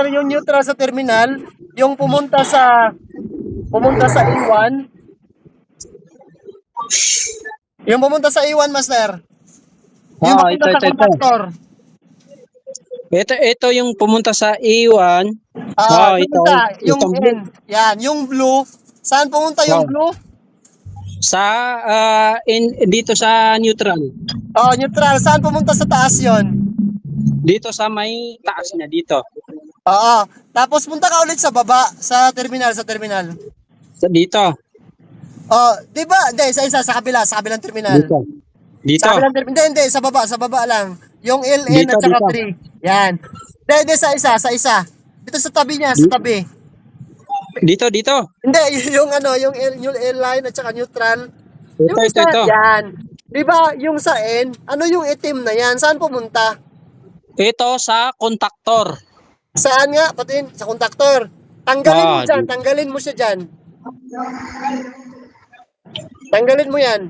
master, yung neutral sa terminal, yung pumunta sa A1. Yung pumunta sa A1, master. Yung pumunta sa ito. contactor. Ito yung pumunta sa A1. Pumunta, yung N. Yan, yung blue. Saan pumunta yung blue? Sa dito sa neutral. Neutral. Saan pumunta sa taas yon? Dito sa may taas niya dito. Oo. Tapos punta ka ulit sa baba, sa terminal. Dito. Di ba? Hindi, sa kabilang terminal. Dito. Sa kabilang terminal. Hindi, sa baba lang. Yung LN Dito, at saka dito. 3. Yan. Hindi, sa isa. Dito sa tabi niya, sa tabi. Dito. Hindi, yung L line at saka neutral. Ito. Yan. Di ba, yung sa N, ano yung itim na yan? Saan pumunta? Ito sa contactor. Saan nga? Pati sa contactor. Tanggalin mo siya dyan. Tanggalin mo yan.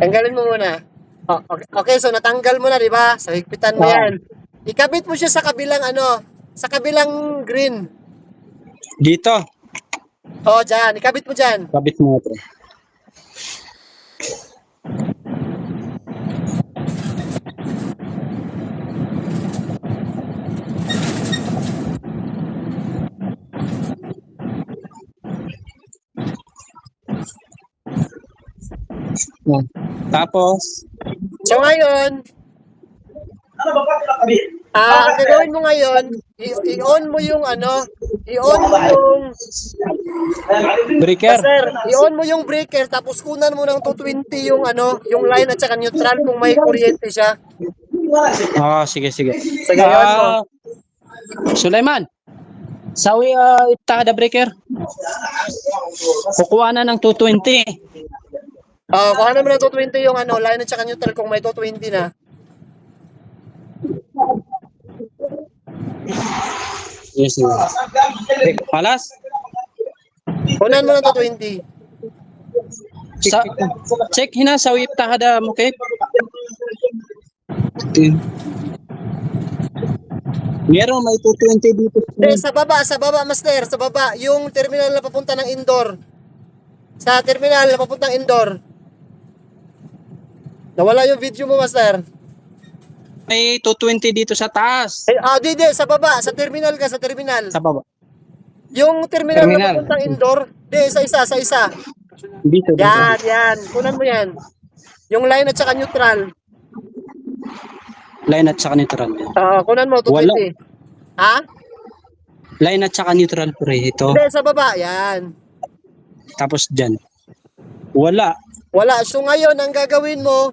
Tanggalin mo muna. Okay, so natanggal mo na, di ba? So, higpitan mo yan. Ikabit mo siya sa kabilang sa kabilang green. Dito. Dyan. Ikabit mo dyan. Kabit mo ito. Tapos, So ngayon, ang gagawin mo ngayon, i-on mo yung breaker. Sir, i-on mo yung breaker tapos kunan mo ng 220 yung yung line at saka neutral kung may kuryente siya. Sige. Sige, on mo. Sulaiman, sawi itakada breaker. Kukuha na ng 220. Kuha naman ng 220 yung line at saka neutral kung may 220 na. Yes. Malas? Kunan mo ng 220. Check hina sawi itakada mo kay. Meron may 220 dito. Sa baba, master. Sa baba. Yung terminal na papunta ng indoor. Sa terminal na papuntang indoor. Nawala yung video mo, master. May 220 dito sa taas. Di. Sa baba. Sa terminal ka, sa terminal. Sa baba. Yung terminal na papuntang indoor. Sa isa. Dito. Yan. Kunan mo yan. Yung line at saka neutral. Line at saka neutral. Kunan mo, 220. Ha? Line at saka neutral pre. Ito. Sa baba. Yan. Tapos dyan. Wala. So ngayon, ang gagawin mo,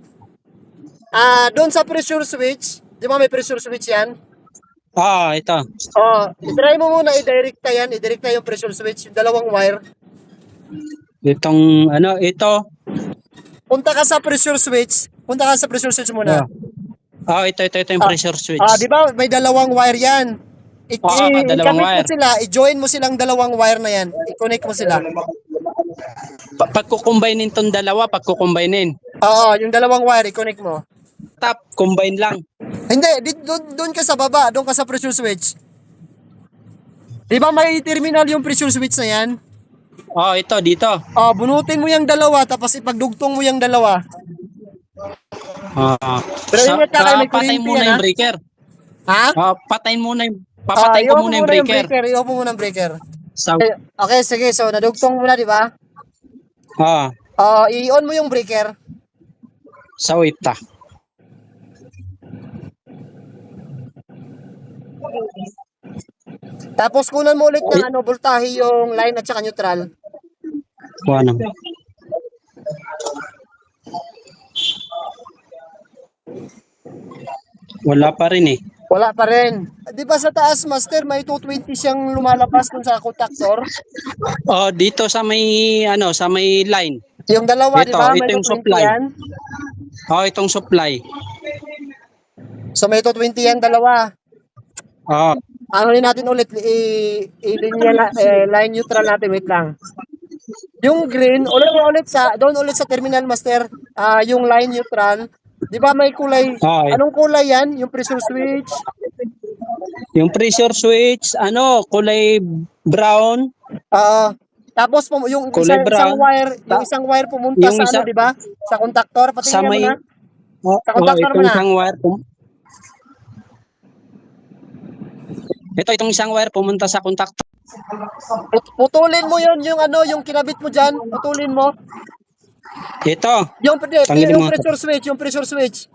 doon sa pressure switch, di ba may pressure switch yan? Ito. I-try mo muna i-directa yan. I-directa yung pressure switch, yung dalawang wire. Itong ito. Punta ka sa pressure switch muna. Ito yung pressure switch. Di ba may dalawang wire yan? Dalawang wire. I-join mo silang dalawang wire na yan. I-connect mo sila. Pagkukumbainin tong dalawa, Yung dalawang wire, i-connect mo. Combine lang. Hindi, doon ka sa baba, doon ka sa pressure switch. Di ba may terminal yung pressure switch na yan? Ito, dito. Bunutin mo yung dalawa, tapos ipagdugtong mo yung dalawa. Pero ingat ka kayo, may patayin kuryente muna yan, yung breaker. Ha? Patayin muna yung papatayin ko muna yung breaker. I-off mo muna yung breaker. Okay, sige. So, nadugtong mo na, di ba? I-on mo yung breaker. Sawit ta. Tapos kunan mo ulit ng voltahe yung line at saka neutral. Wala pa rin eh. Wala pa rin. Di ba sa taas, master, may 220 siyang lumalabas dun sa contactor? Dito sa may sa may line. Yung dalawa, di ba? May Ito yung 220 supply. yan. Itong supply. So may 220 yan, dalawa. Ano natin ulit, line neutral natin, wait lang. Yung green, doon ulit sa terminal master, yung line neutral. Di ba may kulay, Okay. anong kulay yan? Yung pressure switch. Yung pressure switch, ano, kulay brown, Ah, tapos yung kulay isang brown. wire, yung Ta- isang wire pumunta yung sa ano, isa di ba? Sa contactor, sa patingin mo na. may Sa contactor mo itong na. isang wire itong isang wire pumunta sa contact. Putulin mo yun, yung ano, yung kinabit mo dyan, putulin mo. Ito, tanggalin Yung mo ito. pressure switch.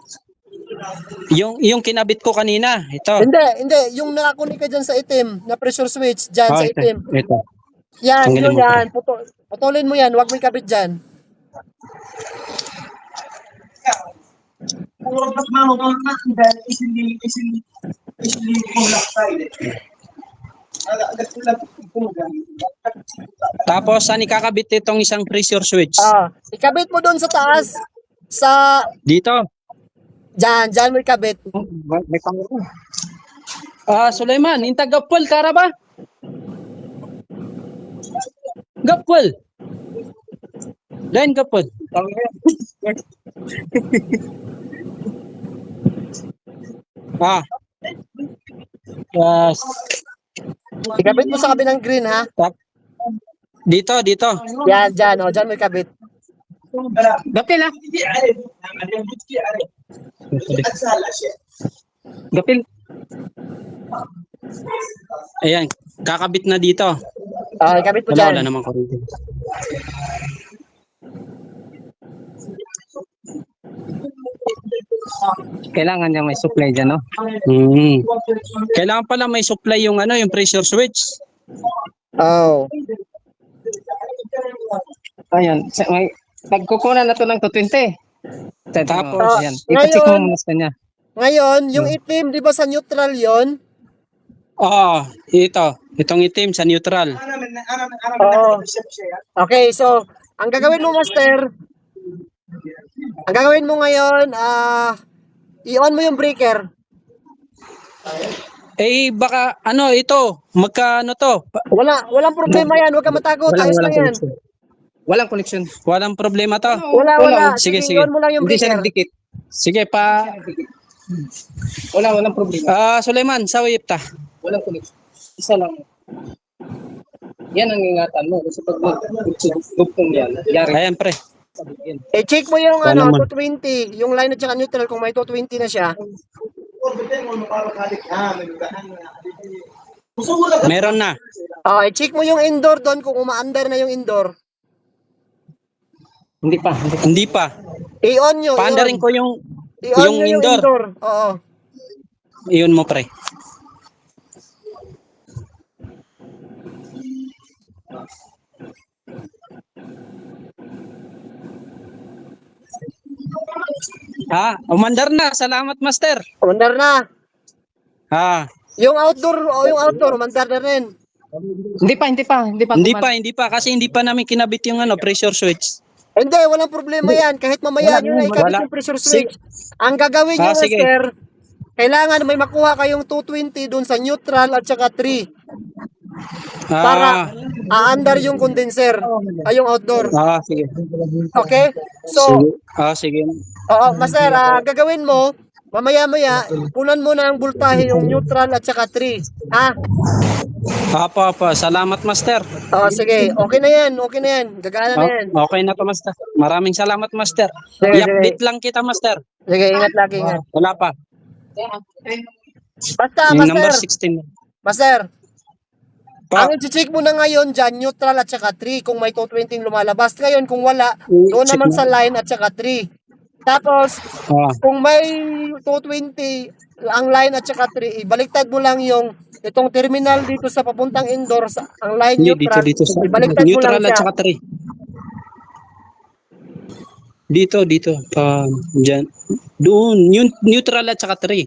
Yung kinabit ko kanina, ito. Hindi, yung nakakunik ka dyan sa itim, na pressure switch, dyan Oh, sa ito. itim. Ito. Yan, Tanggalin yun mo, pre. yan, putulin mo yan, huwag mo ikabit dyan. Tapos, saan ikakabit itong isang pressure switch? Ikabit mo doon sa taas, sa, Dito. dyan mo ikabit. Sulaiman, inta gapwal, kara ba? Gapwal. Lain gapwal. Yes. Ikabit mo sa kabilang green, ha? Dito. Yan, dyan mo ikabit. Gapil, ha? Gapil. Ayan, kakabit na dito. Ikabit mo Wala dyan. naman kuryente. Kailangan niya may supply dyan, no? Kailangan pala may supply yung ano, yung pressure switch. Oh. Ayun. Nagkukunan na to ng 220. Tapos, Ayan. Ipacheck mo muna sa kanya. Ngayon, yung itim, di ba sa neutral yon? Itong itim sa neutral. Oo. Okay, so, ang gagawin mo, master, ang gagawin mo ngayon, i-on mo yung breaker. Baka ano ito, magkano to? Walang problema yan, huwag ka matakot, ayos lang yan. connection. Walang connection. Walang problema to. Wala. Sige. I-on mo lang yung Hindi siya breaker. nagdikit. Sige pa. Walang problema. Sulaiman, sawip ta. Walang connection. Isa lang. Yan ang ingatan mo. Kasi pag mag-bugtong yan, yari. Ayan pre. Yan. Check mo yung Paano man? 220, yung line at saka neutral kung may 220 na siya. Meron na. Check mo yung indoor doon kung umaandar na yung indoor. Hindi pa. Hindi pa. I-on nyo. Paandarin ko yung I-on nyo yung indoor. indoor. Oo. Iyon mo pre. Umandar na. Salamat master. Umandar na. Yung outdoor, umandar na rin. Hindi pa. Hindi pa kasi hindi pa namin kinabit yung ano, pressure switch. Hindi, walang problema yan. Kahit mamaya nyo na ikabit yung pressure switch. Ang gagawin nyo, Sige. master, kailangan may makuha kayong 220 dun sa neutral at saka 3 para aandar yung condenser ay yung outdoor. Sige. Okay? So, Sige. master, gagawin mo, mamaya-maya, punan mo na ang voltahe yung neutral at saka 3. Ha? Apa. Salamat master. Sige. Okay na yan. Gagana na yan. Okay na to master. Maraming salamat master. Sige. I-update lang kita master. Sige, ingat lagi, ingat. Wala pa. Basta, Yung number master. 16. Master, Pa. ang i-check mo na ngayon dyan, neutral at saka 3 kung may 220 lumalabas. Ngayon, kung wala, doon Check naman mo. sa line at saka 3. Tapos, kung may 220 ang line at saka 3, ibaliktad mo lang yung itong terminal dito sa papuntang indoor, ang line neutral, Dito sa ibaliktad mo neutral lang at siya. saka 3. Dito. Diyan. Doon, neutral at saka 3.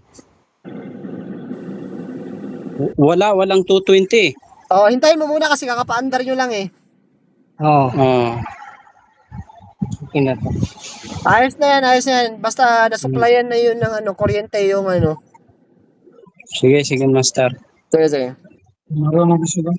Walang 220. Hintayin mo muna kasi kakapaandar nyo lang eh. Okay na to. Ayos na yan. Basta nasupplyan na yun ng kuryente yung ano. Sige, master. Sige. Marunong gusto ba?